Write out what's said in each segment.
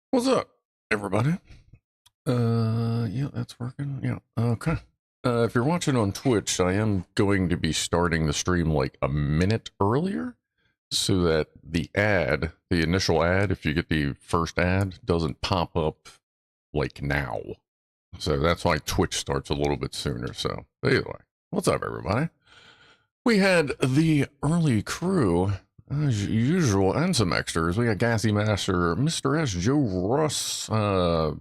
What's up, everybody? Yeah, that's working. Yeah, okay. If you're watching on Twitch, I am going to be starting the stream like a minute earlier so that the initial ad, if you get the first ad, doesn't pop up like now. So that's why Twitch starts a little bit sooner. So, anyway, what's up, everybody? We had the early crew, as usual, and some extras. We got Gassy Master, Mr. S, Joe Russ. I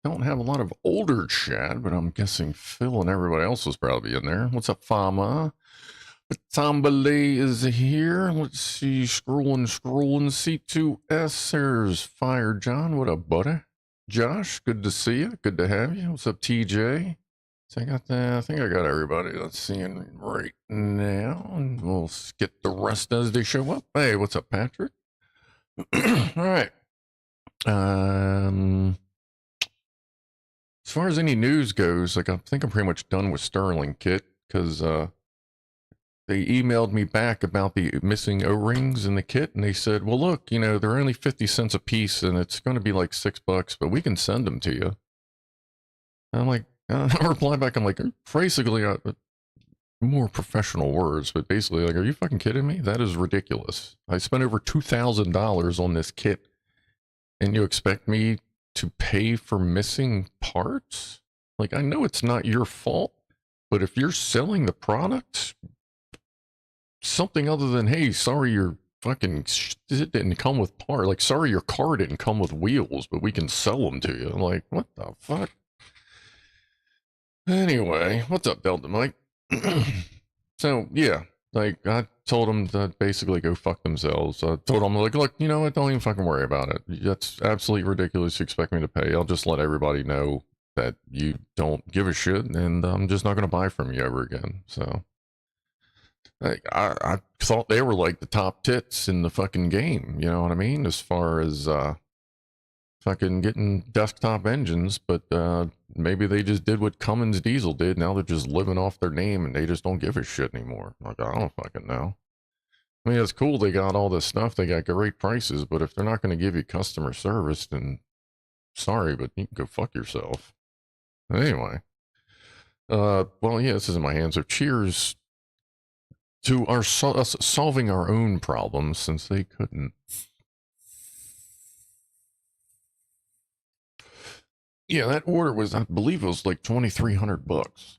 don't have a lot of older chat, but I'm guessing Phil and everybody else was probably in there. What's up, Fama? Tambale is here. Let's see, scrolling. C2S, there's Fire John. What up, buddy? Josh, good to see you. Good to have you. What's up, TJ? So I think I got everybody. Let's see right now, and we'll get the rest as they show up. Hey, what's up, Patrick? All right. As far as any news goes, like I think I'm pretty much done with Sterling Kit because they emailed me back about the missing O-rings in the kit, and they said, "Well, look, they're only 50 cents a piece, and it's going to be like $6, but we can send them to you." And I'm like. I reply back, I'm like, basically, more professional words, but basically, like, are you fucking kidding me? That is ridiculous. I spent over $2,000 on this kit, and you expect me to pay for missing parts? Like, I know it's not your fault, but if you're selling the product, something other than, hey, sorry, your fucking shit didn't come with parts. Like, sorry, your car didn't come with wheels, but we can sell them to you. I'm like, what the fuck? Anyway, what's up, Delta Mike? So, yeah, like, I told them to basically go fuck themselves. I told them, like, look, you know what, don't even fucking worry about it. That's absolutely ridiculous you expect me to pay. I'll just let everybody know that you don't give a shit, and I'm just not going to buy from you ever again. So, like, I thought they were, like, the top tits in the fucking game, you know what I mean? As far as, fucking getting desktop engines, but maybe they just did what Cummins Diesel did. Now they're just living off their name and they just don't give a shit anymore. Like, I don't fucking know. I mean, it's cool they got all this stuff. They got great prices, but if they're not going to give you customer service, then sorry, but you can go fuck yourself. Anyway, well, yeah, this is in my hands. So cheers to us solving our own problems since they couldn't. Yeah, that order was, I believe it was like $2,300.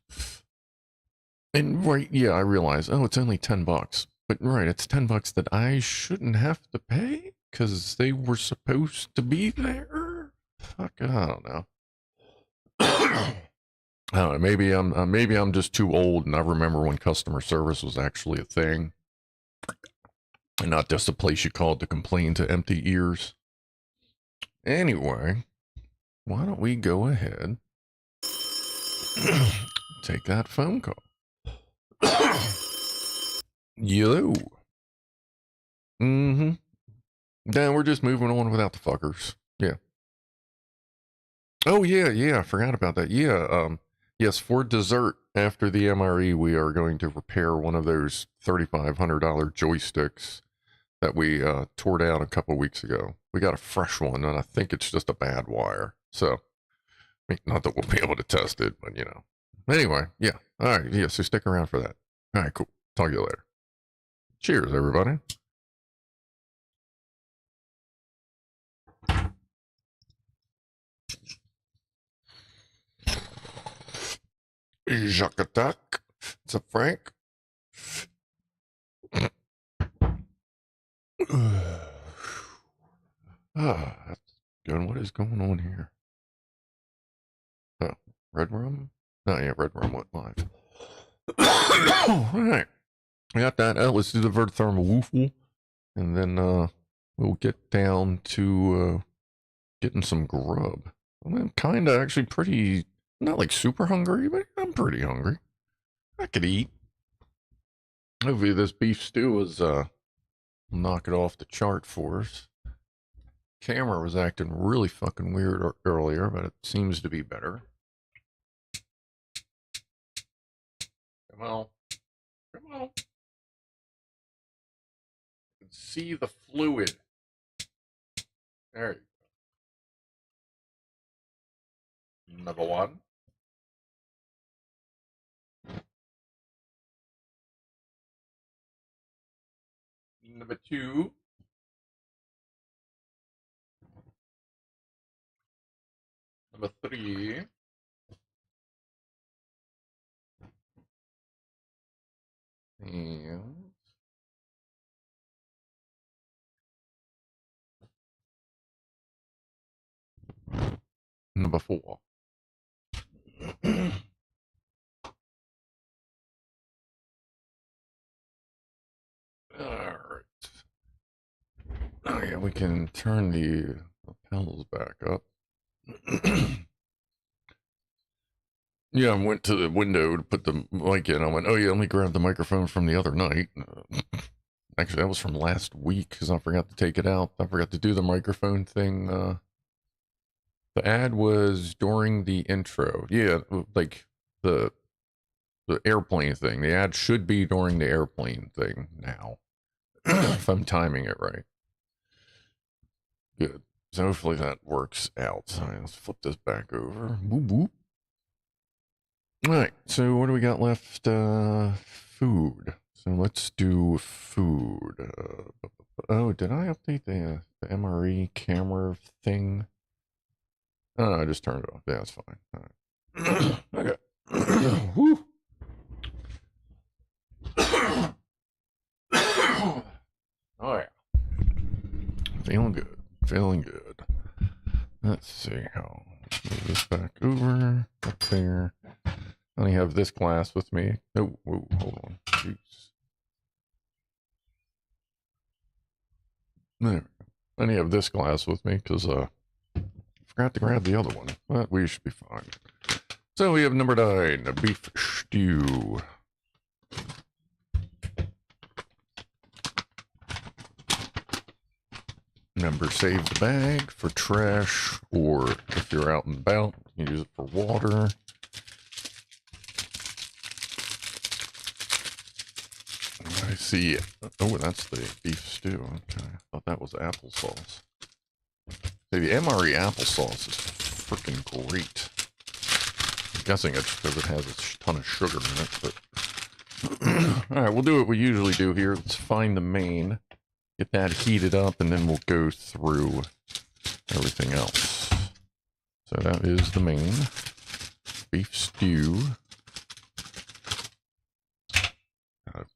And right, yeah, I realize, oh, it's only $10. But right, it's $10 that I shouldn't have to pay because they were supposed to be there. Fuck, I don't know. I don't know. Maybe I'm just too old, and I remember when customer service was actually a thing, and not just a place you called to complain to empty ears. Anyway, why don't we go ahead, take that phone call. Yo. Mm-hmm. Then we're just moving on without the fuckers. Yeah. Oh yeah, I forgot about that. Yeah, yes, for dessert after the MRE, we are going to repair one of those $3,500 joysticks that we tore down a couple weeks ago. We got a fresh one, and I think it's just a bad wire. So, I mean, not that we'll be able to test it, but Anyway, yeah. All right, yeah. So stick around for that. All right, cool. Talk to you later. Cheers, everybody. Jacques Attack. What's up, Frank? That's good. What is going on here? Oh, Red Rum? Oh, yeah, Red Rum went live. All right. I got that. Let's do the Vertithermal Woofle. And then we'll get down to getting some grub. I'm kind of actually pretty, not like super hungry, but I'm pretty hungry. I could eat. Hopefully this beef stew is knock it off the chart for us. Camera was acting really fucking weird earlier, but it seems to be better. Come on. Come on. See the fluid. Number one. Number two. Number three. And number four. Alright. Oh yeah, we can turn the lapels back up. Yeah, I went to the window to put the mic in. I went, oh yeah, let me grab the microphone from the other night. Actually, that was from last week because I forgot to take it out. I forgot to do the microphone thing. The ad was during the intro. Yeah, like the airplane thing. The ad should be during the airplane thing now. If I'm timing it right. Good. So hopefully that works out. So let's flip this back over. Boop, boop. All right. So what do we got left? Food. So let's do food. Oh, did I update the MRE camera thing? Oh, I just turned it off. Yeah, that's fine. All right. Okay. Woo. Oh yeah. Feeling good. Feeling good. Let's see how. Let's move this back over. Up there. I only have this glass with me. Oh, whoa, hold on. Jeez. There we go. I only have this glass with me because I forgot to grab the other one. But we should be fine. So we have number 9, a beef stew. Remember, save the bag for trash, or if you're out and about, you can use it for water. I see. Oh, that's the beef stew. Okay, I thought that was applesauce. See, the MRE applesauce is freaking great. I'm guessing it's because it has a ton of sugar in it, but... Alright, we'll do what we usually do here. Let's find the main. Get that heated up, and then we'll go through everything else. So that is the main. Beef stew.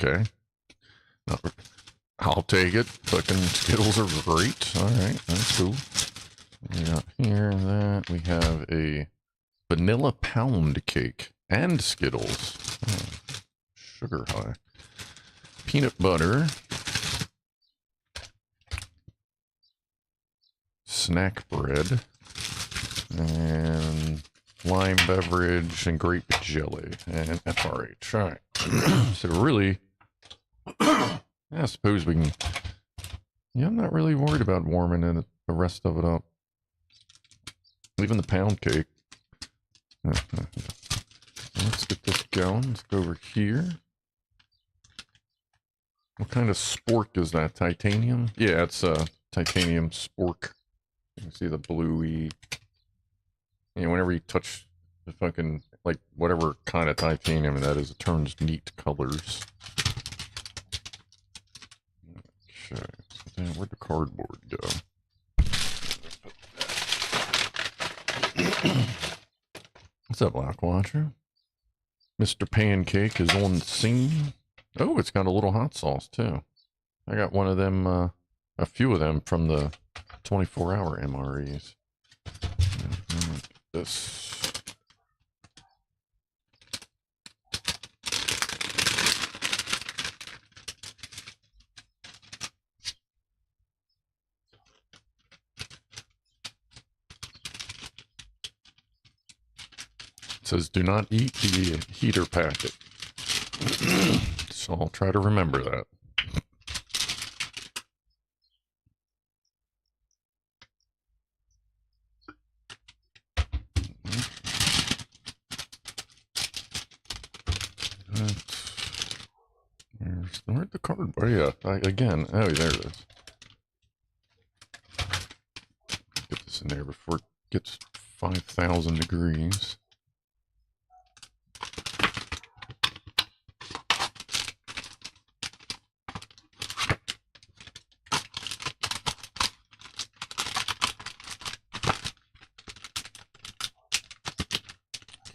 Okay. I'll take it. Fucking Skittles are great. Alright, that's cool. We got here that. We have a vanilla pound cake and Skittles. Oh, sugar high. Peanut butter. Snack bread. And lime beverage and grape jelly and FRH. Alright. So really, I suppose we can... Yeah, I'm not really worried about warming the rest of it up. Even the pound cake. Let's get this going. Let's go over here. What kind of spork is that? Titanium? Yeah, it's a titanium spork. You can see the bluey. You know, whenever you touch the fucking, like, whatever kind of titanium that is, it turns neat colors. Okay, so then where'd the cardboard go? What's up, Black Watcher? Mr. Pancake is on the scene. Oh, it's got a little hot sauce, too. I got one of them, a few of them from the 24-hour MREs. This. It says, do not eat the heater packet. So I'll try to remember that. Where'd the card? Oh yeah, again. Oh, there it is. Get this in there before it gets 5,000 degrees.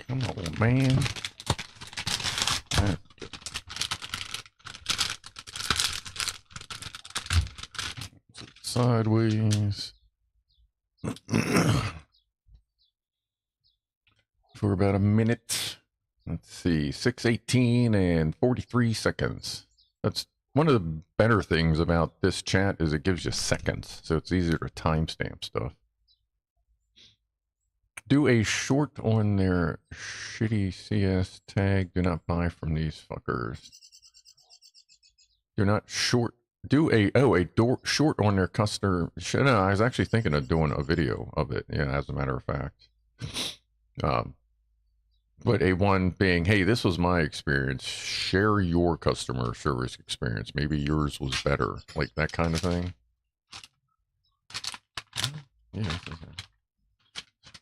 Come on, man. Sideways. For about a minute. Let's see, 6:18 and 43 seconds. That's one of the better things about this chat is it gives you seconds, so it's easier to timestamp stuff. Do a short on their shitty CS tag. Do not buy from these fuckers. Do not short. Do a short on their customer. No, I was actually thinking of doing a video of it. Yeah, as a matter of fact. But a one being, hey, this was my experience. Share your customer service experience. Maybe yours was better, like that kind of thing. Yeah.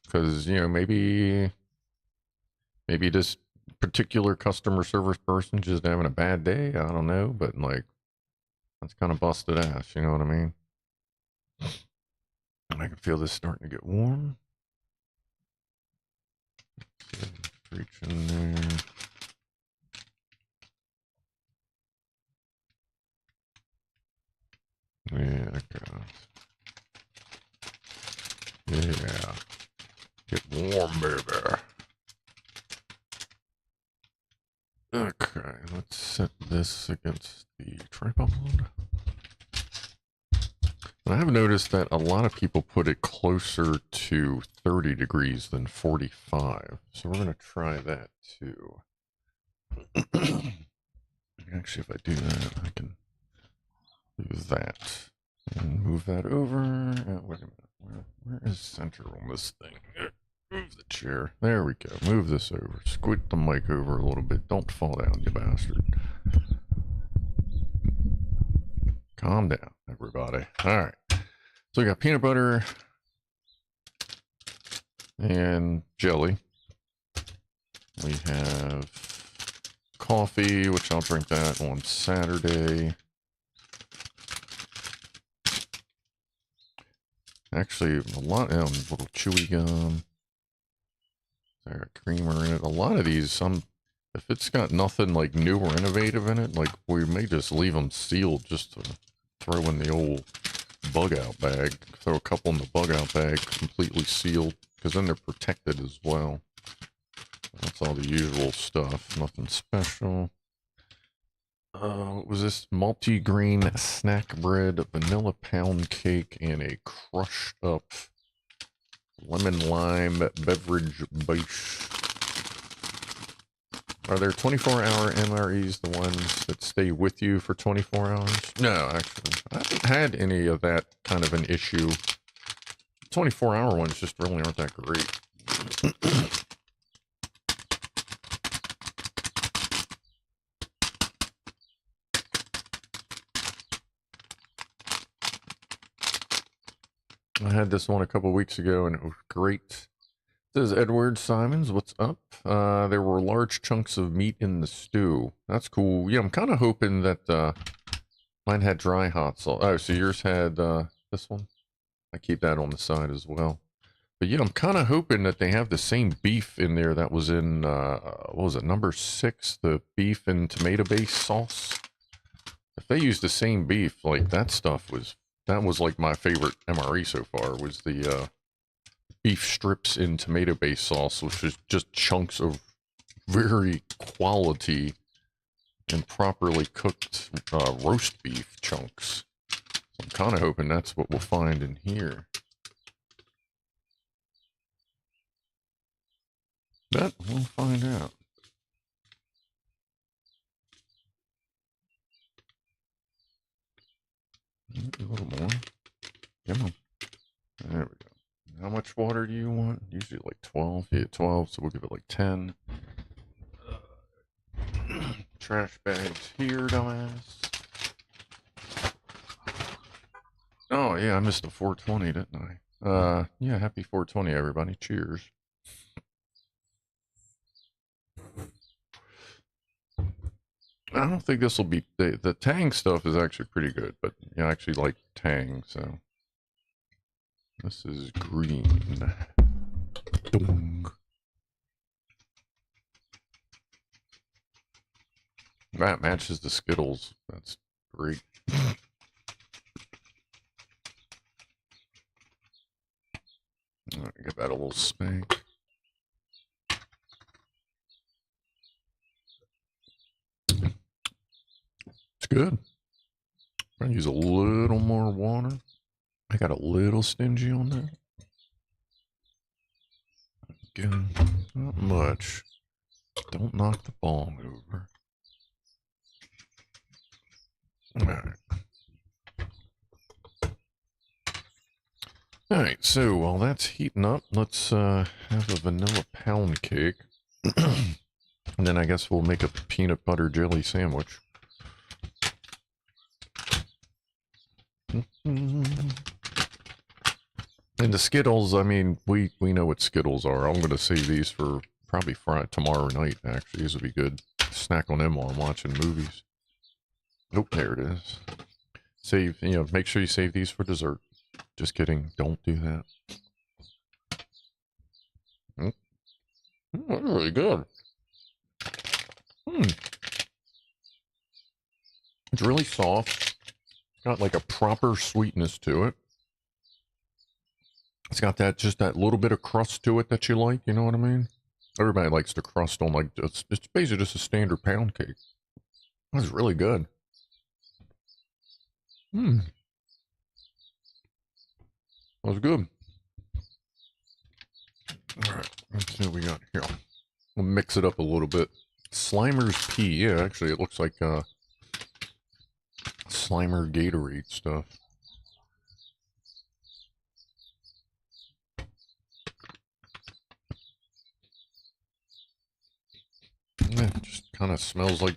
Because, you know, maybe this particular customer service person just having a bad day. I don't know, but like, that's kind of busted ass. You know what I mean? I can feel this starting to get warm. Reach in there. Yeah, okay. Yeah. Get warm, baby. Okay, let's set this against the tripod. And I have noticed that a lot of people put it closer to 30 degrees than 45. So we're going to try that too. Actually, if I do that, I can do that. And move that over. Wait a minute. Where is center on this thing? Move the chair. There we go. Move this over. Squint the mic over a little bit. Don't fall down, you bastard. Calm down, everybody. All right. So we got peanut butter and jelly. We have coffee, which I'll drink that on Saturday. Actually, a lot of little chewy gum. There, creamer in it. A lot of these, if it's got nothing like new or innovative in it, like we may just leave them sealed just to throw in the old bug out bag. Throw a couple in the bug out bag, completely sealed, because then they're protected as well. That's all the usual stuff. Nothing special. What was this? Multi-grain snack bread, vanilla pound cake, and a crushed up lemon lime beverage base. Are there 24-hour MREs the ones that stay with you for 24 hours? No, actually. I haven't had any of that kind of an issue. 24-hour ones just really aren't that great. I had this one a couple weeks ago and it was great. Says Edward Simons, what's up? There were large chunks of meat in the stew. That's cool. Yeah, I'm kind of hoping that mine had dry hot sauce. Oh, so yours had this one? I keep that on the side as well. But yeah, I'm kind of hoping that they have the same beef in there that was in, what was it, number 6, the beef and tomato-based sauce. If they used the same beef, like that stuff was, that was like my favorite MRE so far, was the beef strips in tomato-based sauce, which is just chunks of very quality and properly cooked roast beef chunks. So I'm kind of hoping that's what we'll find in here. But we'll find out. A little more. Come on. There we go. How much water do you want? Usually like 12. Yeah, 12, so we'll give it like 10. Trash bags here, dumbass. Oh, yeah, I missed the 420, didn't I? Yeah, happy 420, everybody. Cheers. I don't think this will be the Tang stuff is actually pretty good, but yeah, I actually like Tang, so this is green. Dong. That matches the Skittles. That's great. All right, give that a little spank. It's good. I'm gonna use a little more water. I got a little stingy on that. Again, not much. Don't knock the bong over. Alright. Alright, so while that's heating up, let's have a vanilla pound cake. And then I guess we'll make a peanut butter jelly sandwich. And the Skittles, I mean, we know what Skittles are. I'm going to save these for probably tomorrow night, actually. These will be good. Snack on them while I'm watching movies. Nope, there it is. Save, make sure you save these for dessert. Just kidding. Don't do that. That's really good. It's really soft. Got like a proper sweetness to it. It's got just that little bit of crust to it that you like, you know what I mean? Everybody likes the crust on like, it's basically just a standard pound cake. That's really good. That was good. Alright, let's see what we got here. We'll mix it up a little bit. Slimer's pea. Yeah, actually it looks like Slimer Gatorade stuff. It just kind of smells like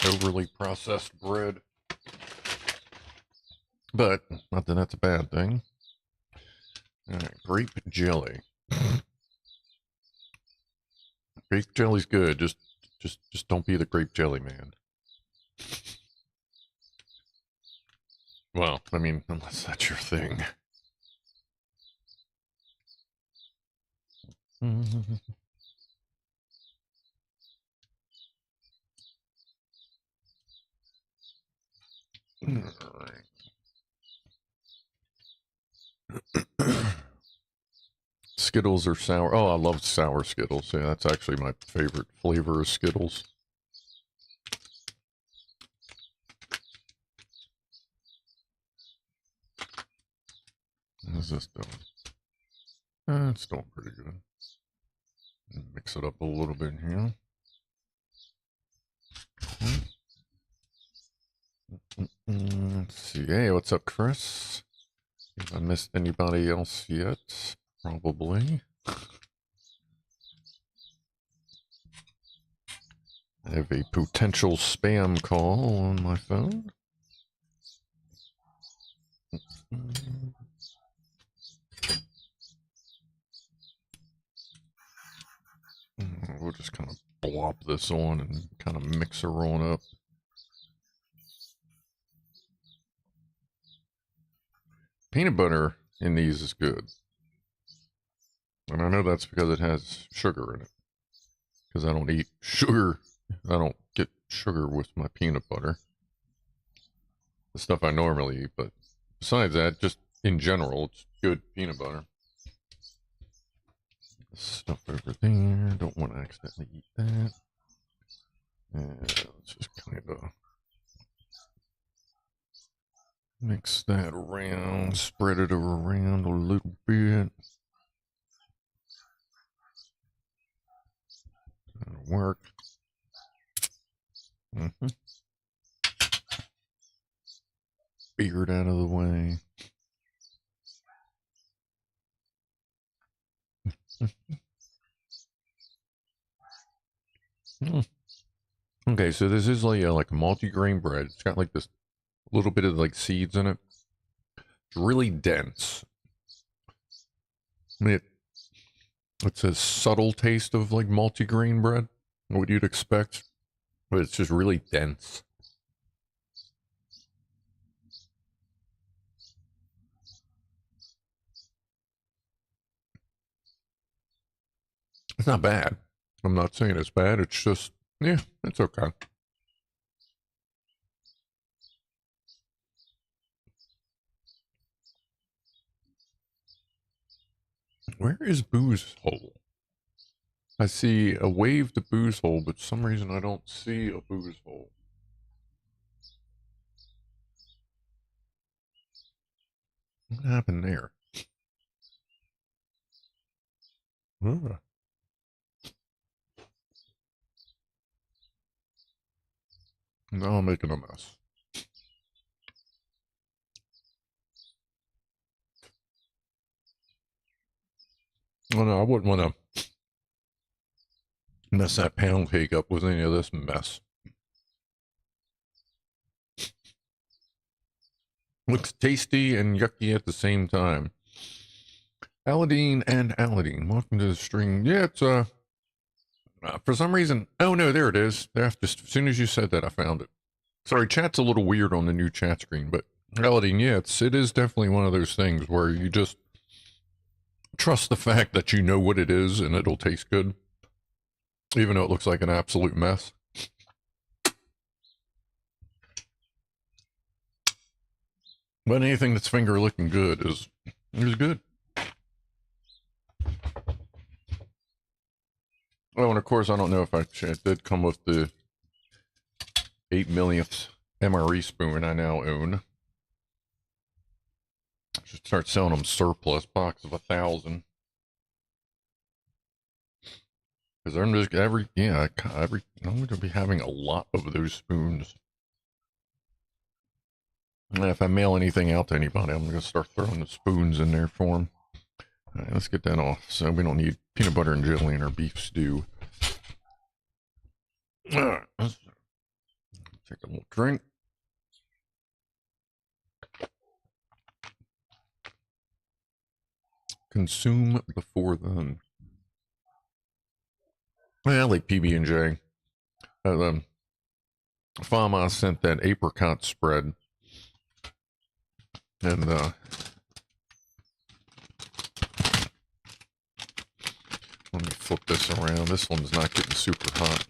overly processed bread. But not that that's a bad thing. Alright, grape jelly. Grape jelly's good. Just don't be the grape jelly man. Well, I mean, unless that's your thing. Skittles are sour. Oh, I love sour Skittles. Yeah, that's actually my favorite flavor of Skittles. How's this doing? It's doing pretty good. Mix it up a little bit here. Let's see. Hey, what's up, Chris? Have I missed anybody else yet? Probably. I have a potential spam call on my phone. We'll just kind of blop this on and kind of mix her on up. Peanut butter in these is good. And I know that's because it has sugar in it. Because I don't eat sugar. I don't get sugar with my peanut butter. The stuff I normally eat, but besides that, just in general, it's good peanut butter. Stuff over there. Don't want to accidentally eat that. And let's just kind of mix that around, spread it around a little bit. That'll work. Beard out of the way. Okay, so this is like a multi-grain bread. It's got like this little bit of like seeds in it. It's really dense. It, it says subtle taste of like multigrain bread, what you'd expect, but it's just really dense. It's not bad. I'm not saying it's bad. It's just, yeah, it's okay. Where is Booze Hole? I see a wave to Booze Hole, but for some reason I don't see a Booze Hole. What happened there? Ugh. Now I'm making a mess. Oh no, I wouldn't want to mess that pound cake up with any of this mess. Looks tasty and yucky at the same time. Aladine and Aladine, welcome to the stream. Yeah, it's for some reason. Oh no, there it is. Just as soon as you said that, I found it. Sorry, chat's a little weird on the new chat screen, but Aladine, yeah, it is definitely one of those things where you just trust the fact that you know what it is and it'll taste good, even though it looks like an absolute mess. But anything that's finger looking good is good. Oh, and of course, I don't know if it did come with the 8 millionth MRE spoon I now own. I should start selling them surplus, box of 1,000. Because I'm just I'm going to be having a lot of those spoons. And if I mail anything out to anybody, I'm going to start throwing the spoons in there for them. All right, let's get that off. So we don't need peanut butter and jelly in our beef stew. All right, let's take a little drink. Consume before then. I like PB&J. Fama sent that apricot spread. And let me flip this around. This one's not getting super hot.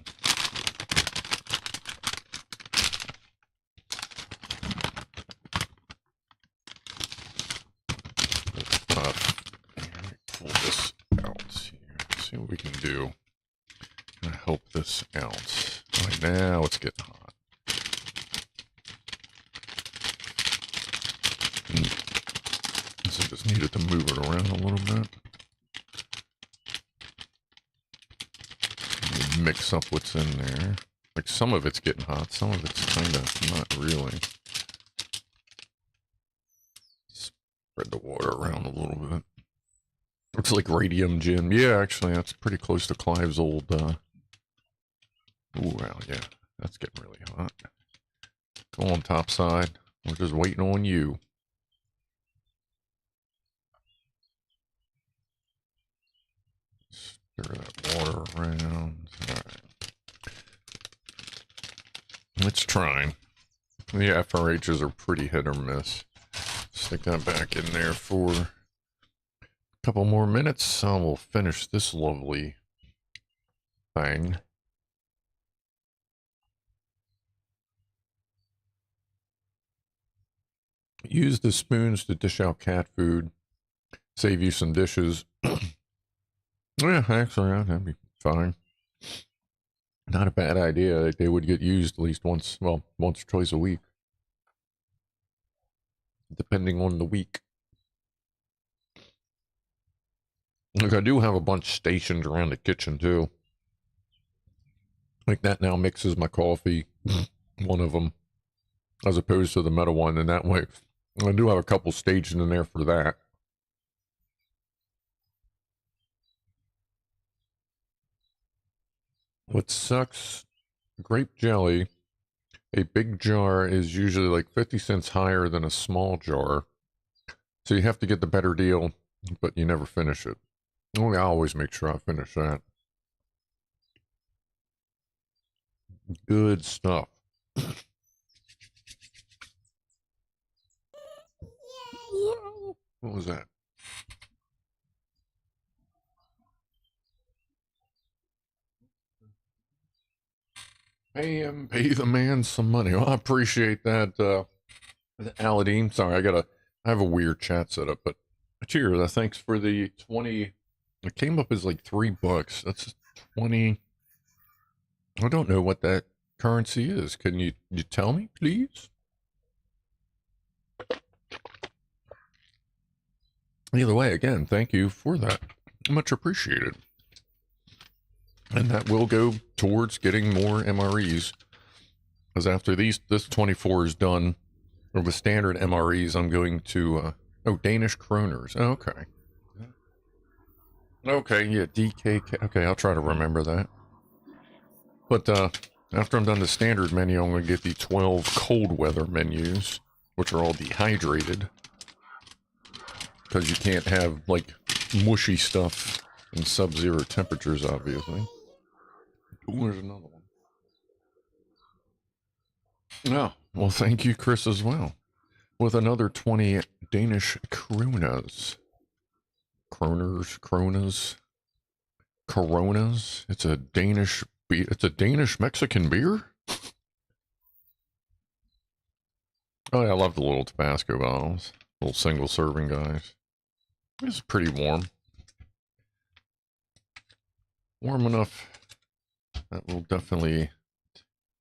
Pull this out here. See what we can do. Help this out. Right now it's getting hot. So just needed to move it around a little bit. Mix up what's in there. Like some of it's getting hot, some of it's kind of not really. Spread the water around a little bit. Looks like radium gin. Yeah, actually, that's pretty close to Clive's old. Oh wow, yeah, that's getting really hot. Go on top side. We're just waiting on you. Stir that water around. All right. Let's try. The FRHs are pretty hit or miss. Stick that back in there for a couple more minutes. We'll finish this lovely thing. Use the spoons to dish out cat food. Save you some dishes. Yeah, actually, that'd be fine. Not a bad idea. They would get used at least once, well, once or twice a week. Depending on the week. Like, I do have a bunch stationed around the kitchen, too. Like, that now mixes my coffee. One of them. As opposed to the metal one, and that way, I do have a couple staged in there for that. What sucks, grape jelly, a big jar is usually like 50 cents higher than a small jar. So you have to get the better deal but you never finish it. Well, I always make sure I finish that. Good stuff. What was that? Pay the man some money. Well, I appreciate that, Aladine. Sorry, I have a weird chat setup, but cheers. Thanks for the 20. It came up as like $3. That's 20. I don't know what that currency is. Can you tell me, please? Either way, again, thank you for that. Much appreciated. And that will go towards getting more MREs. Because after this 24 is done, or the standard MREs, I'm going to, Danish kroners. Oh, okay. Okay, yeah, DKK. Okay, I'll try to remember that. But, after I'm done the standard menu, I'm going to get the 12 cold weather menus, which are all dehydrated. Because you can't have, like, mushy stuff in sub-zero temperatures, obviously. Ooh, there's another one. Oh, well, thank you, Chris, as well. With another 20 Danish kronas. Kronas. Coronas. It's a Danish Mexican beer? Oh, yeah, I love the little Tabasco bottles. Little single serving guys. It's pretty warm. Warm enough. That will definitely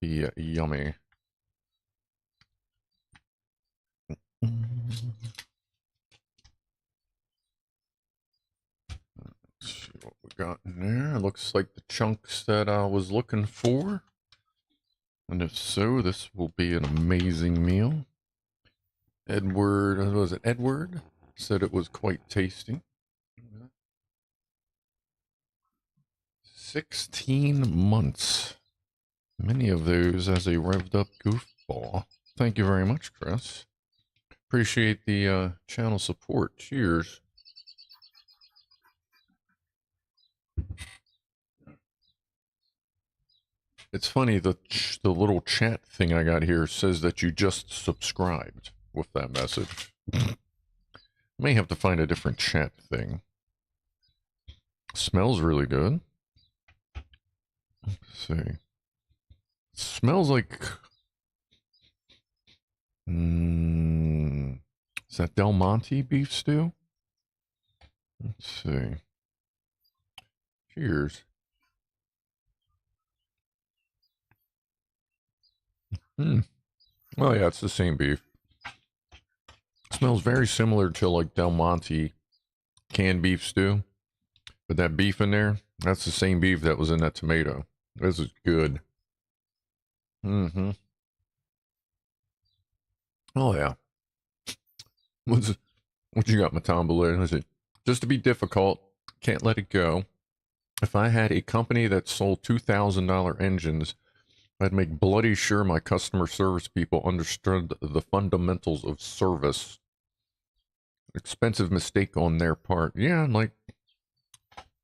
be yummy. Let's see what we got in there. It looks like the chunks that I was looking for. And if so, this will be an amazing meal. Edward, was it Edward? Said it was quite tasty. 16 months. Many of those as a revved up goofball. Thank you very much, Chris. Appreciate the channel support. Cheers. It's funny, the little chat thing I got here says that you just subscribed with that message. May have to find a different chat thing. Smells really good. Let's see. Smells like... is that Del Monte beef stew? Let's see. Cheers. Oh yeah, it's the same beef. Smells very similar to like Del Monte canned beef stew. But that beef in there, that's the same beef that was in that tomato. This is good. Oh yeah. What you got, Matambale? Let's see. Just to be difficult, can't let it go. If I had a company that sold $2,000 engines, I'd make bloody sure my customer service people understood the fundamentals of service. Expensive mistake on their part. Yeah, like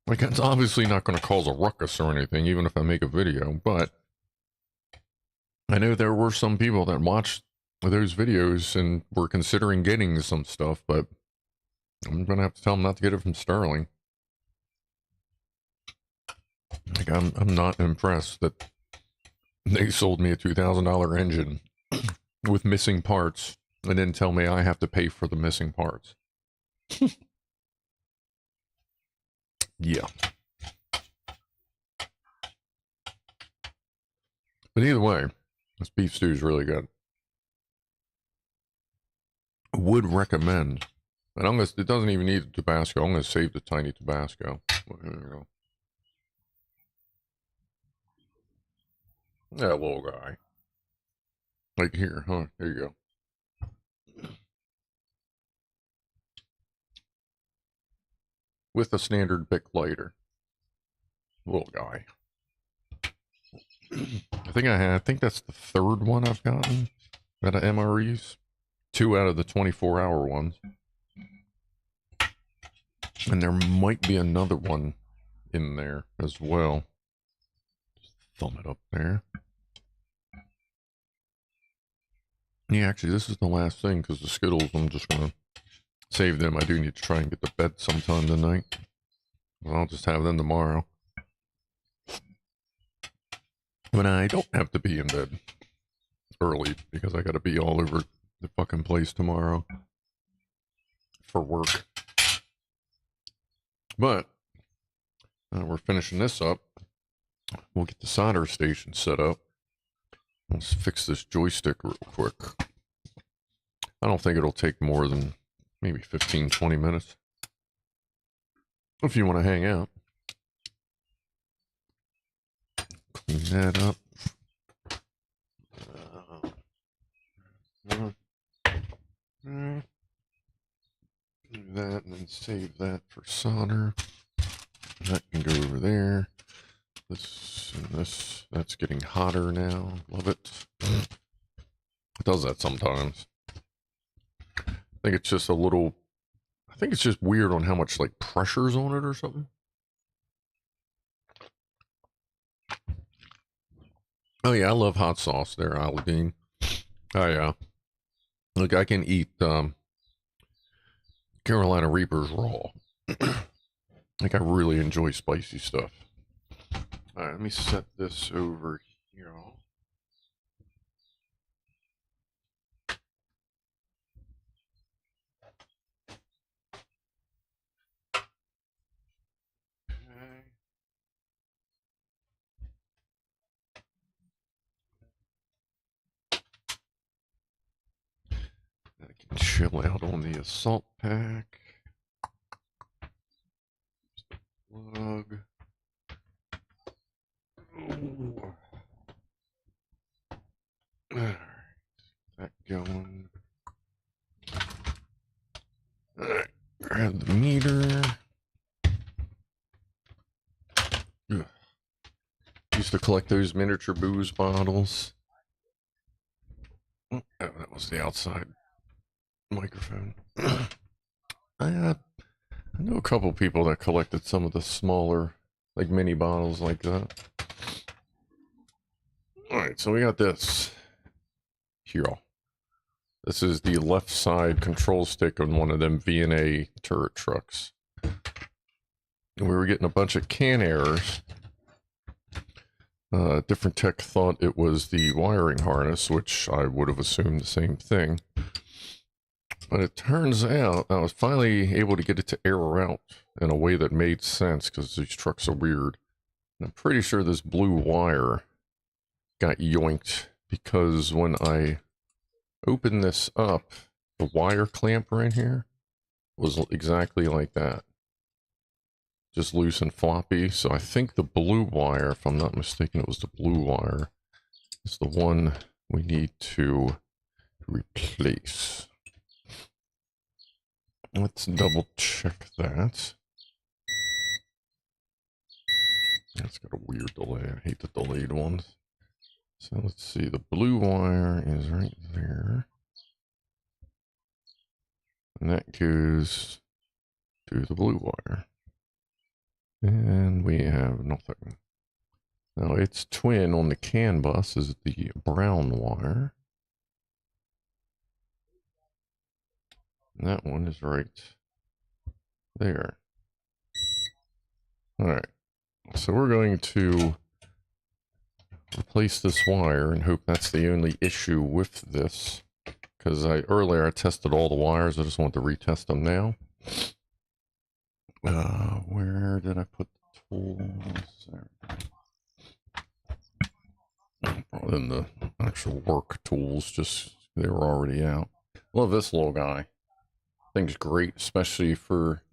it's obviously not going to cause a ruckus or anything, even if I make a video, but I know there were some people that watched those videos and were considering getting some stuff, but I'm going to have to tell them not to get it from Sterling. Like, I'm not impressed that they sold me a $2,000 engine with missing parts and then tell me I have to pay for the missing parts. Yeah. But either way, this beef stew is really good. Would recommend. And it doesn't even need the Tabasco. I'm going to save the tiny Tabasco. There you go. That little guy. Like here, huh? There you go. With a standard Bic lighter. Little guy. I think that's the third one I've gotten out of MREs. 2 out of the 24-hour ones. And there might be another one in there as well. Just thumb it up there. Yeah, actually, this is the last thing because the Skittles, I'm just going to save them. I do need to try and get to bed sometime tonight. Well, I'll just have them tomorrow. But I don't have to be in bed early because I got to be all over the fucking place tomorrow for work. But we're finishing this up. We'll get the solder station set up. Let's fix this joystick real quick. I don't think it'll take more than maybe 15-20 minutes. If you want to hang out. Clean that up. Do that and then save that for solder. That can go over there. This and this. That's getting hotter now. Love it. It does that sometimes. I think it's just a little... I think it's just weird on how much like pressure's on it or something. Oh yeah, I love hot sauce there, Aladdin. Oh yeah. Look, I can eat Carolina Reapers raw. Like, I really enjoy spicy stuff. Alright, let me set this over here. Okay. I can chill out on the assault pack. Plug. Ooh. Alright, that going. Alright, grab the meter. Ugh. Used to collect those miniature booze bottles. Oh, that was the outside microphone. I know a couple people that collected some of the smaller, like mini bottles like that. Alright, so we got this here. This is the left side control stick on one of them V&A turret trucks. And we were getting a bunch of can errors. Different tech thought it was the wiring harness, which I would have assumed the same thing. But it turns out I was finally able to get it to error out in a way that made sense because these trucks are weird. And I'm pretty sure this blue wire got yoinked because when I opened this up, the wire clamp right here was exactly like that. Just loose and floppy. So I think the blue wire, if I'm not mistaken, it was the blue wire, is the one we need to replace. Let's double check that. That's got a weird delay. I hate the delayed ones. So let's see. The blue wire is right there. And that goes to the blue wire. And we have nothing. Now its twin on the CAN bus is the brown wire. And that one is right there. Alright. So we're going to replace this wire and hope that's the only issue with this. Because earlier I tested all the wires. I just want to retest them now. Where did I put the tools? There. In the actual work tools, just they were already out. Love this little guy. Thing's great, especially for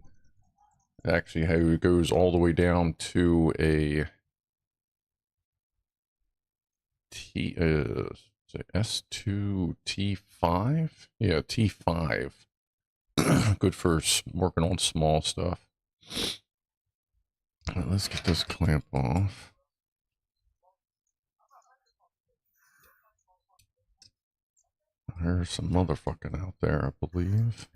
actually how it goes all the way down to a S2 T5? Yeah, T5. Good for working on small stuff. Right, let's get this clamp off. There's some motherfucking out there, I believe.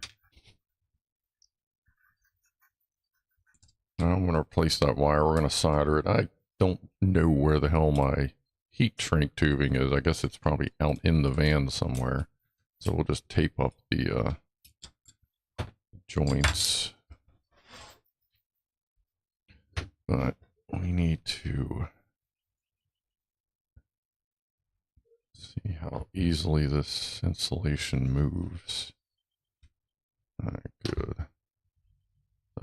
I'm going to replace that wire. We're going to solder it. I don't know where the hell my heat shrink tubing is. I guess it's probably out in the van somewhere. So we'll just tape up the joints. But we need to see how easily this insulation moves. Alright, good.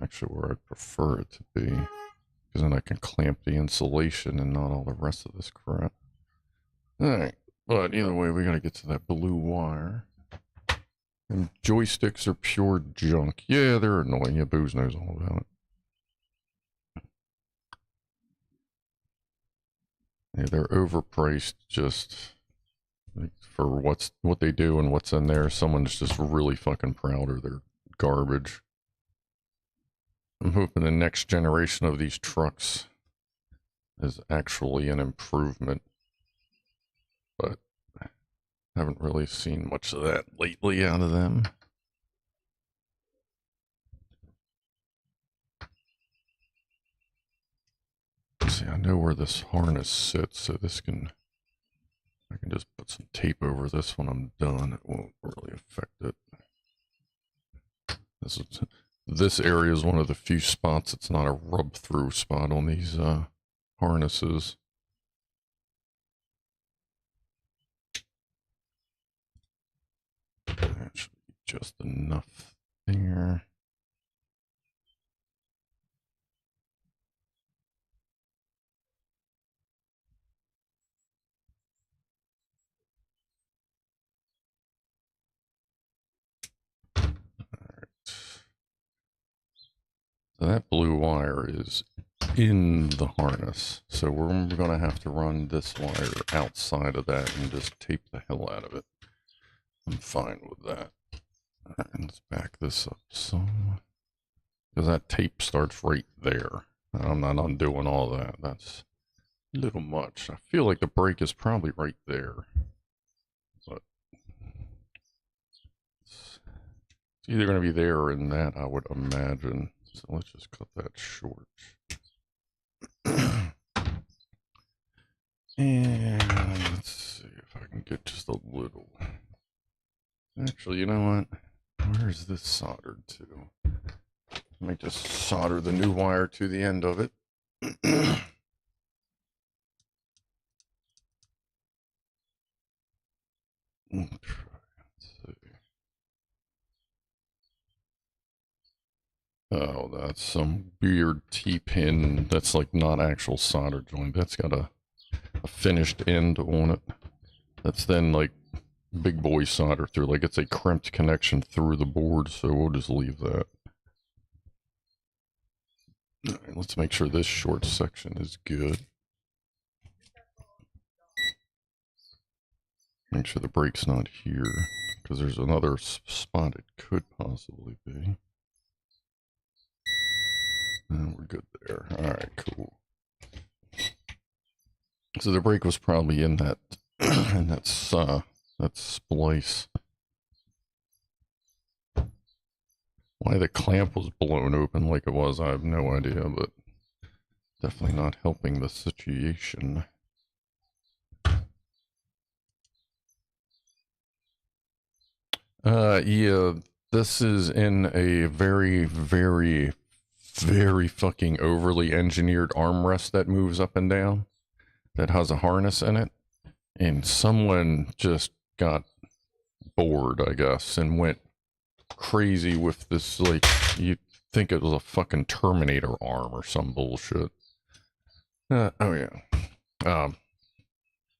Actually where I'd prefer it to be. Because then I can clamp the insulation and not all the rest of this crap. Alright, but either way, we gotta get to that blue wire. And joysticks are pure junk. Yeah, they're annoying. Yeah, Booze knows all about it. Yeah, they're overpriced just like, for what they do and what's in there. Someone's just really fucking proud of their garbage. I'm hoping the next generation of these trucks is actually an improvement. But I haven't really seen much of that lately out of them. See, I know where this harness sits, so this can... I can just put some tape over this when I'm done. It won't really affect it. This area is one of the few spots it's not a rub-through spot on these harnesses. That should be just enough there. So that blue wire is in the harness. So we're going to have to run this wire outside of that and just tape the hell out of it. I'm fine with that. Alright, let's back this up some. Because that tape starts right there. I'm not undoing all that. That's a little much. I feel like the brake is probably right there. But it's either going to be there or in that, I would imagine. So let's just cut that short. And let's see if I can get just a little. Actually, you know what? Where is this soldered to? Let me just solder the new wire to the end of it. Oh, that's some weird T-pin. That's like not actual solder joint. That's got a finished end on it. That's then like big boy solder through. Like it's a crimped connection through the board, so we'll just leave that. All right, let's make sure this short section is good. Make sure the brake's not here, because there's another spot it could possibly be. And we're good there. Alright, cool. So the brake was probably in that that splice. Why the clamp was blown open like it was, I have no idea, but definitely not helping the situation. Yeah, this is in a very, very, very fucking overly engineered armrest that moves up and down, that has a harness in it, and someone just got bored, I guess, and went crazy with this, like, you'd think it was a fucking Terminator arm or some bullshit. Oh yeah.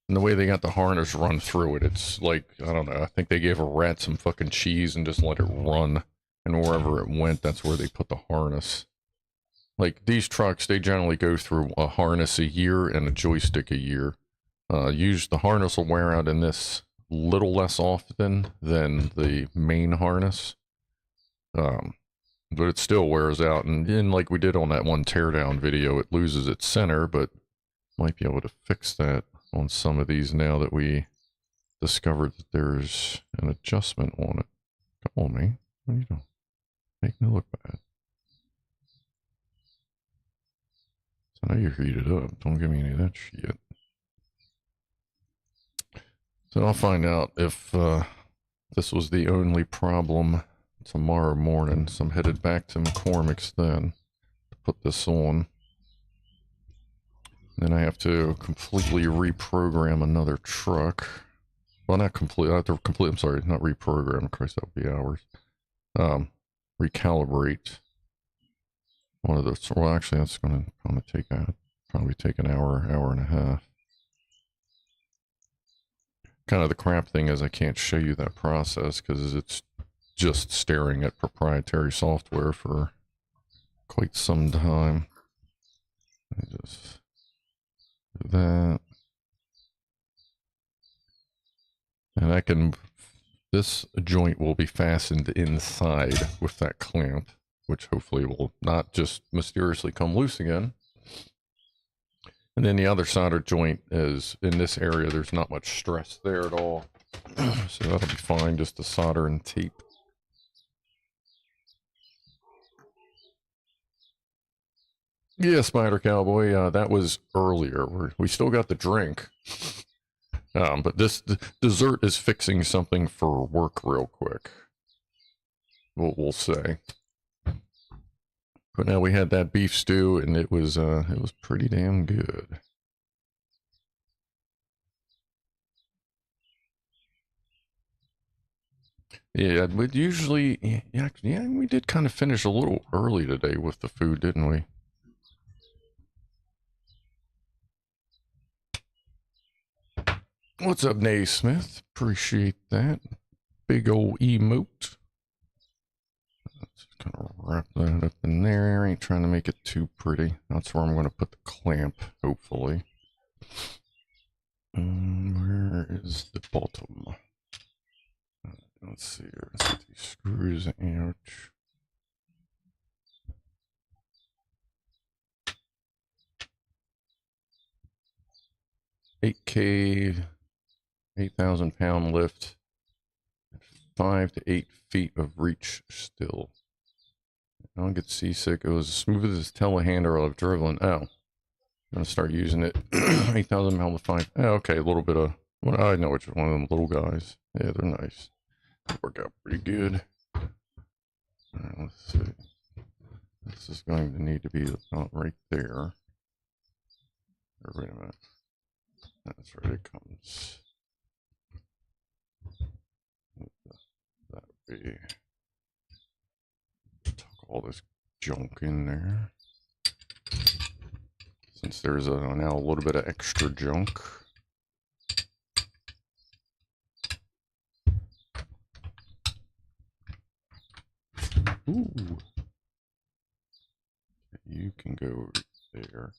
And the way they got the harness run through it, it's like, I don't know, I think they gave a rat some fucking cheese and just let it run, and wherever it went, that's where they put the harness. Like, these trucks, they generally go through a harness a year and a joystick a year. The harness will wear out in this little less often than the main harness. But it still wears out, and like we did on that one teardown video, it loses its center, but might be able to fix that on some of these now that we discovered that there's an adjustment on it. Come on, man. What are you doing? Make me look bad. I know you're heated up. Don't give me any of that shit. So I'll find out if this was the only problem tomorrow morning. So I'm headed back to McCormick's then to put this on. Then I have to completely reprogram another truck. Well, not complete. I have to complete. I'm sorry, not reprogram. Christ, that would be hours. Recalibrate one of those. Well, actually, that's going to probably take an hour, hour and a half. Kind of the crap thing is I can't show you that process because it's just staring at proprietary software for quite some time. Let me just do that. And this joint will be fastened inside with that clamp, which hopefully will not just mysteriously come loose again. And then the other solder joint is in this area. There's not much stress there at all. So that'll be fine, just to solder and tape. Yeah, Spider Cowboy, that was earlier. We still got the drink. But this dessert is fixing something for work real quick. We'll say. But now we had that beef stew, and it was pretty damn good. Yeah, but usually, yeah, we did kind of finish a little early today with the food, didn't we? What's up, Naismith? Appreciate that. Big old emote. Let's kind of wrap that up in there. Ain't trying to make it too pretty. That's where I'm going to put the clamp, hopefully. Where is the bottom? Let's see here. Let's get these screws out. $8K, 8,000-pound lift, 5 to 8 feet of reach still. I don't get seasick. It was as smooth as telehandler I've driven. Oh, I'm gonna start using it. 8,000 pound to 5. Oh, okay, a little bit of. Well, I know which one of them little guys. Yeah, they're nice. They work out pretty good. All right, let's see. This is going to need to be about right there. Or wait a minute. That's right. It comes. That would be. Tuck all this junk in there. Since there's now a little bit of extra junk. Ooh. You can go there.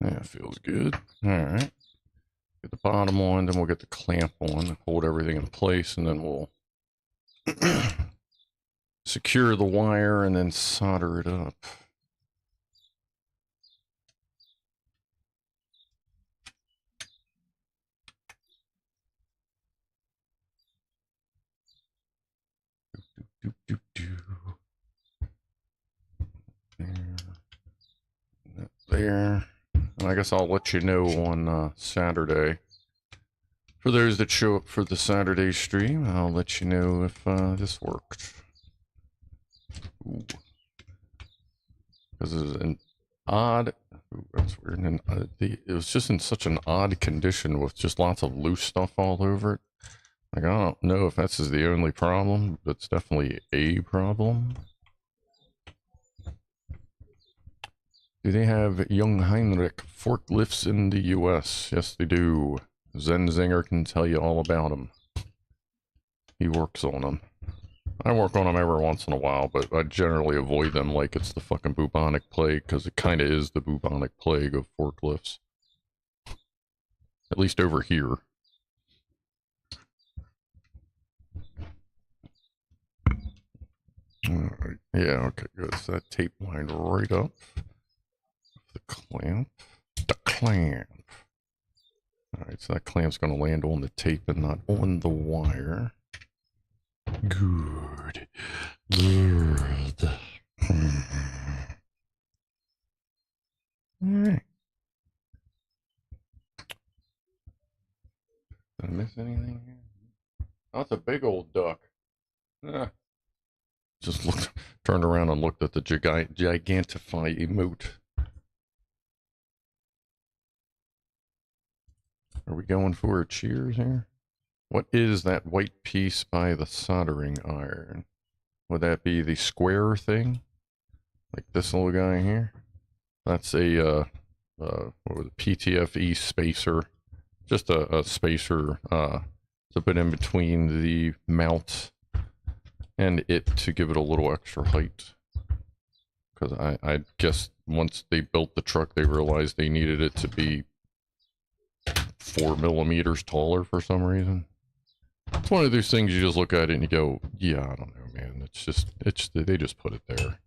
That feels good. Alright. Get the bottom on, then we'll get the clamp on, hold everything in place, and then we'll secure the wire and then solder it up. There. And I guess I'll let you know on Saturday. For those that show up for the Saturday stream, I'll let you know if this worked. Because it was an odd. Ooh, that's weird. And it was just in such an odd condition with just lots of loose stuff all over it. Like, I don't know if that's the only problem, but it's definitely a problem. Do they have Young Heinrich forklifts in the US? Yes, they do. Zenzinger can tell you all about them. He works on them. I work on them every once in a while, but I generally avoid them like it's the fucking bubonic plague, because it kind of is the bubonic plague of forklifts. At least over here. Alright, yeah, okay, good. So that tape lined right up. The clamp. The clamp. Alright, so that clamp's going to land on the tape and not on the wire. Good. Good. miss anything here? Oh, it's a big old duck. Ah. Just looked, turned around and looked at the Gigantify emote. Are we going for a cheers here? What is that white piece by the soldering iron? Would that be the square thing? Like this little guy here? That's a, what was it, PTFE spacer. Just a spacer, to put in between the mount and it to give it a little extra height. Because I guess once they built the truck, they realized they needed it to be 4 millimeters taller for some reason. It's one of those things you just look at it and you go, yeah, I don't know, man. They just put it there.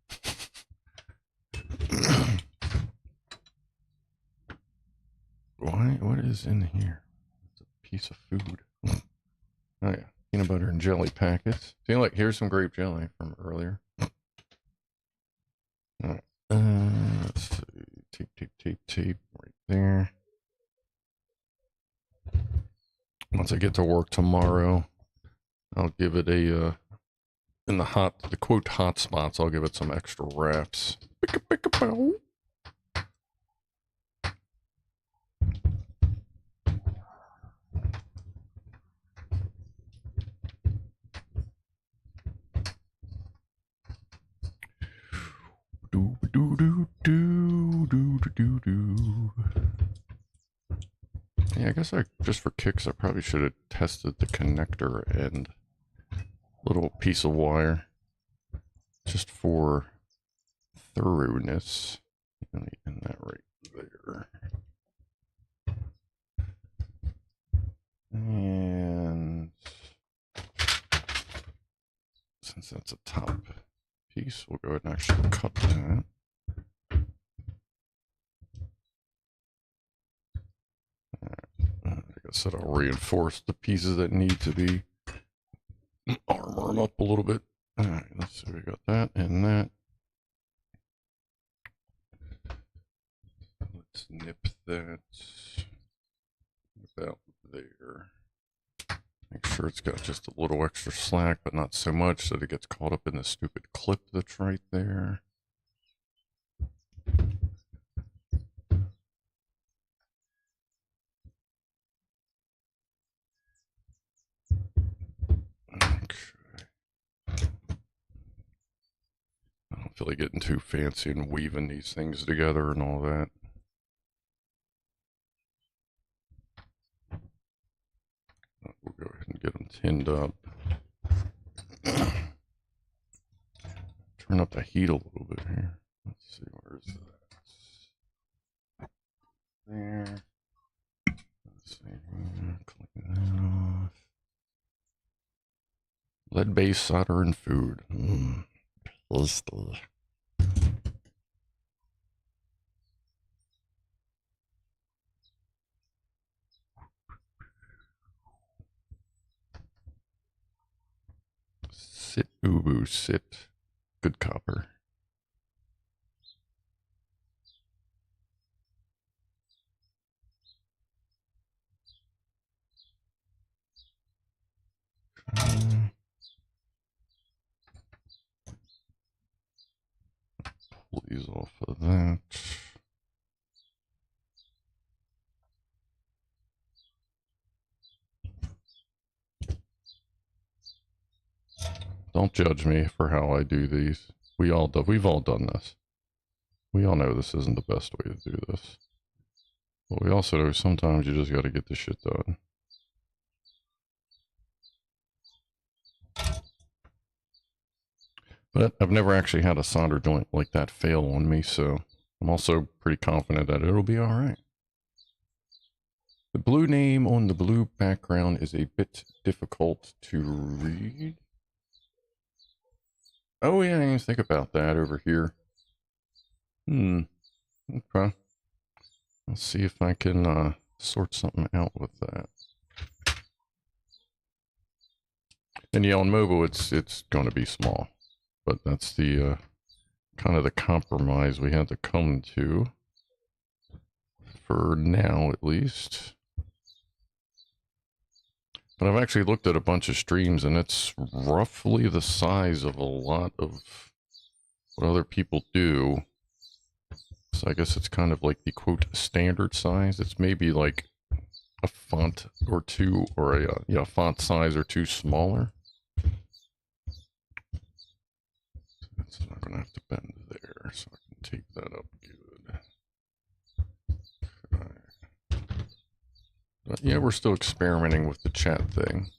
What is in here? It's a piece of food. Oh yeah, peanut butter and jelly packets. See, like, here's some grape jelly from earlier. All right, let's see. Tape right there. Once I get to work tomorrow, I'll give it a, in the quote hot spots, I'll give it some extra wraps. Pick-a-pick-a-pow. Yeah, I guess just for kicks, I probably should have tested the connector and little piece of wire just for thoroughness. Let me end that right there. And since that's a top piece, we'll go ahead and actually cut that. Like I said, I'll reinforce the pieces that need to be, armor them up a little bit. All right, let's see, we got that and that. Let's nip that about there. Make sure it's got just a little extra slack, but not so much that it gets caught up in the stupid clip that's right there. I don't feel like getting too fancy and weaving these things together and all that. We'll go ahead and get them tinned up. Turn up the heat a little bit here. Let's see, where's that? There. Let's see. Clean that off. Lead-based solder and food. Tasty. Sit, ubu, sit. Good copper. Pull these off of that. Don't judge me for how I do these. We've all done this. We all know this isn't the best way to do this. But we also know sometimes you just got to get this shit done. But I've never actually had a solder joint like that fail on me, so I'm also pretty confident that it'll be alright. The blue name on the blue background is a bit difficult to read. Oh yeah, I didn't think about that over here. Okay. Let's see if I can sort something out with that. And yeah, on mobile it's going to be small. But that's the kind of the compromise we had to come to. For now, at least. But I've actually looked at a bunch of streams, and it's roughly the size of a lot of what other people do. So I guess it's kind of like the quote standard size. It's maybe like a font or two, or a font size or two smaller. So I'm not gonna have to bend there, so I can take that up good. Okay. But yeah, we're still experimenting with the chat thing.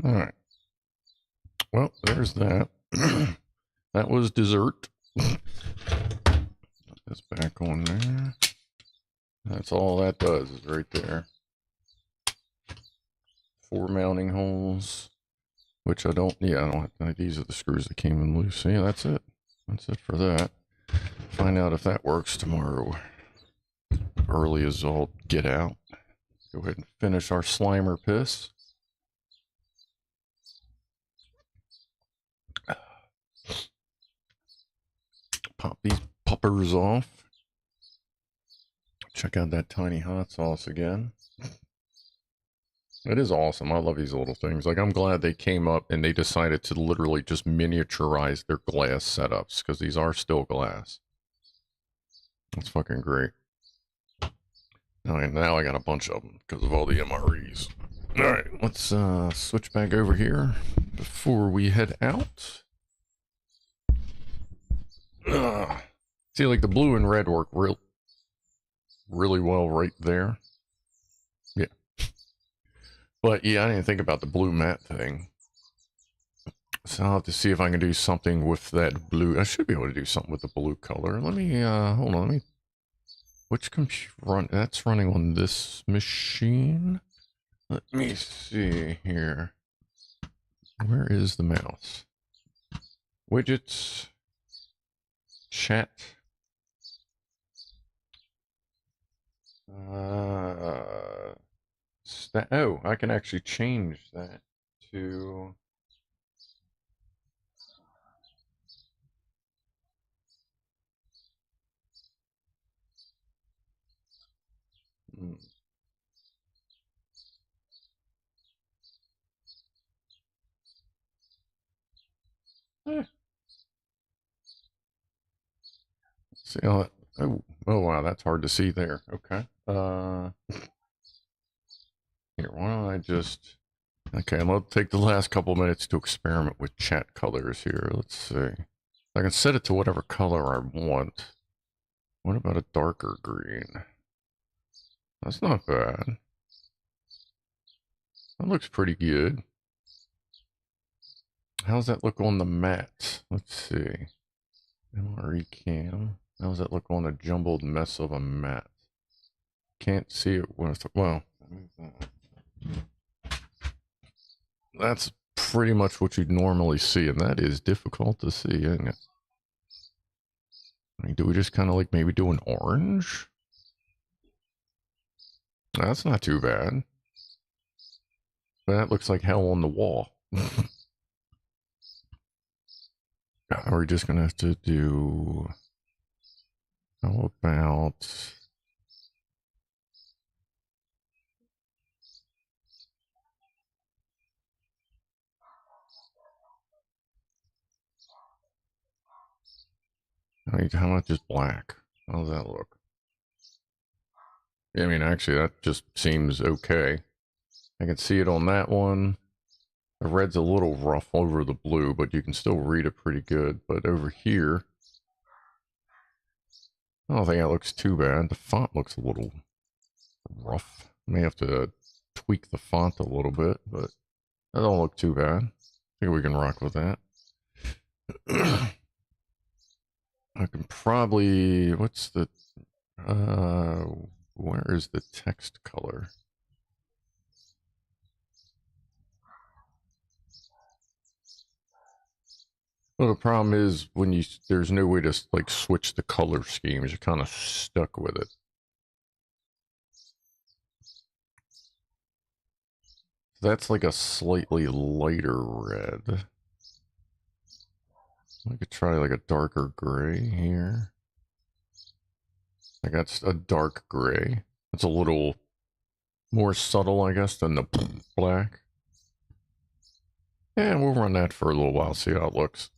All right. Well, there's that. That was dessert. Put this back on there. That's all that does, is right there. 4 mounting holes, which I don't have. These are the screws that came in loose. So yeah, that's it. That's it for that. Find out if that works tomorrow. Early as all get out. Go ahead and finish our Slimer piss. Pop these puppers off. Check out that tiny hot sauce again. It is awesome. I love these little things. Like, I'm glad they came up and they decided to literally just miniaturize their glass setups, because these are still glass. That's fucking great. Alright, now I got a bunch of them because of all the MREs. Alright, let's switch back over here before we head out. See, like, the blue and red work really well right there. Yeah. But yeah, I didn't think about the blue matte thing. So I'll have to see if I can do something with that blue. I should be able to do something with the blue color. Let me, hold on, which computer run? That's running on this machine. Let me see here. Where is the mouse? Widgets. Chat. Oh, I can actually change that to... See how that... Oh wow, that's hard to see there. Okay. Here, why don't I just... Okay, I'm going to take the last couple minutes to experiment with chat colors here. Let's see. I can set it to whatever color I want. What about a darker green? That's not bad. That looks pretty good. How's that look on the mat? Let's see. MRE cam. How's that look on a jumbled mess of a mat? Can't see it with... Well... That's pretty much what you'd normally see, and that is difficult to see, isn't it? I mean, do we just kind of like maybe do an orange? That's not too bad. But that looks like hell on the wall. Are we just gonna have to do... How about... How about just black? How does that look? I mean, actually, that just seems okay. I can see it on that one. The red's a little rough over the blue, but you can still read it pretty good. But over here, I don't think that looks too bad. The font looks a little rough. May have to tweak the font a little bit, but that don't look too bad. I think we can rock with that. I can probably... What's the... where is the text color? Well, the problem is when you... There's no way to, like, switch the color schemes. You're kind of stuck with it. That's like a slightly lighter red. I could try like a darker gray here. Like that's a dark gray. It's a little more subtle, I guess, than the black. Yeah, we'll run that for a little while, see how it looks.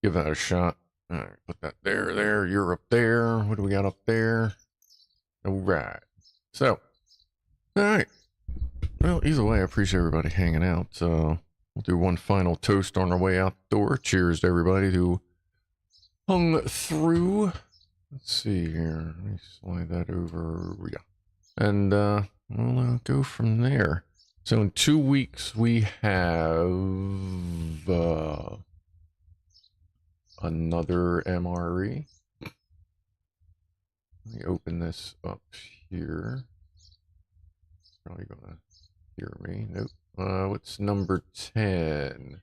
Give that a shot. All right, put that there. You're up there. What do we got up there? All right. So, all right. Well, either way, I appreciate everybody hanging out. We'll do one final toast on our way out the door. Cheers to everybody who hung through. Let's see here. Let me slide that over. Yeah. And we'll go from there. So in 2 weeks, we have another MRE. Let me open this up here. Probably gonna hear me. Nope. What's number 10?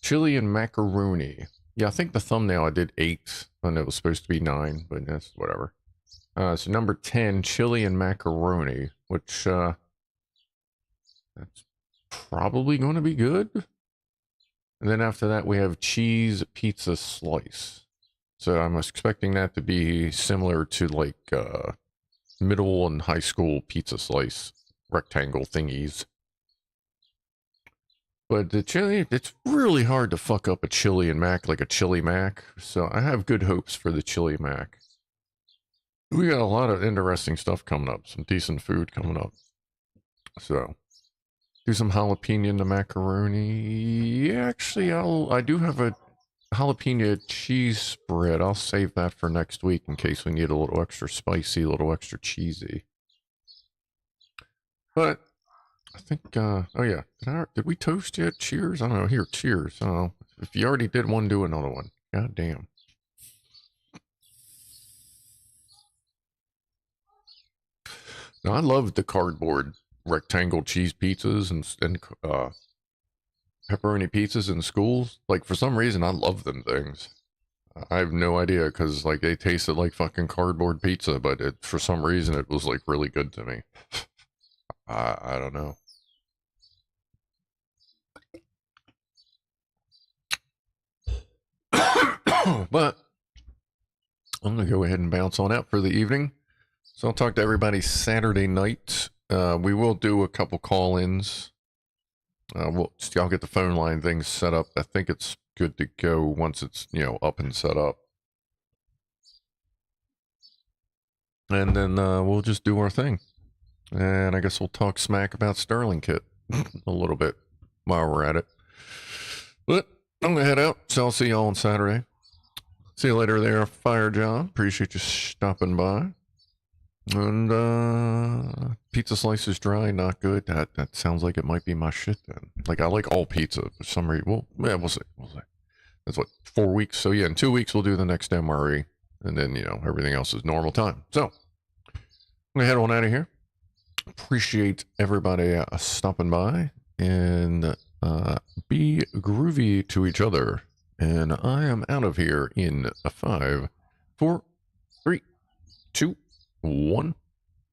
Chili and macaroni. Yeah, I think the thumbnail I did 8, and it was supposed to be 9, but that's whatever. So number 10, chili and macaroni, which that's probably going to be good. And then after that, we have cheese pizza slice. So I'm expecting that to be similar to like middle and high school pizza slice rectangle thingies. But the chili, it's really hard to fuck up a chili and mac like a chili mac. So I have good hopes for the chili mac. We got a lot of interesting stuff coming up. Some decent food coming up. So do some jalapeno in the macaroni. Yeah, actually, I do have a jalapeno cheese spread. I'll save that for next week in case we need a little extra spicy, a little extra cheesy. But I think, oh yeah, did we toast yet? Cheers? I don't know. Here, cheers. Oh, if you already did one, do another one. God damn. Now, I love the cardboard rectangle cheese pizzas and pepperoni pizzas in schools. Like, for some reason, I love them things. I have no idea, because, like, they tasted like fucking cardboard pizza, but for some reason, it was, like, really good to me. I don't know. But I'm going to go ahead and bounce on out for the evening. So I'll talk to everybody Saturday night. We will do a couple call-ins. I'll get the phone line things set up. I think it's good to go once it's, up and set up. And then we'll just do our thing. And I guess we'll talk smack about Sterling Kit a little bit while we're at it. But I'm going to head out, so I'll see y'all on Saturday. See you later there, Fire John. Appreciate you stopping by. And pizza slices dry, not good. That sounds like it might be my shit then. Like, I like all pizza for some reason. Well, yeah, we'll see. That's what, 4 weeks. So yeah, in 2 weeks we'll do the next MRE, and then everything else is normal time. So I'm gonna head on out of here. Appreciate everybody stopping by, and be groovy to each other. And I am out of here in a 5, 4, 3, 2, 1.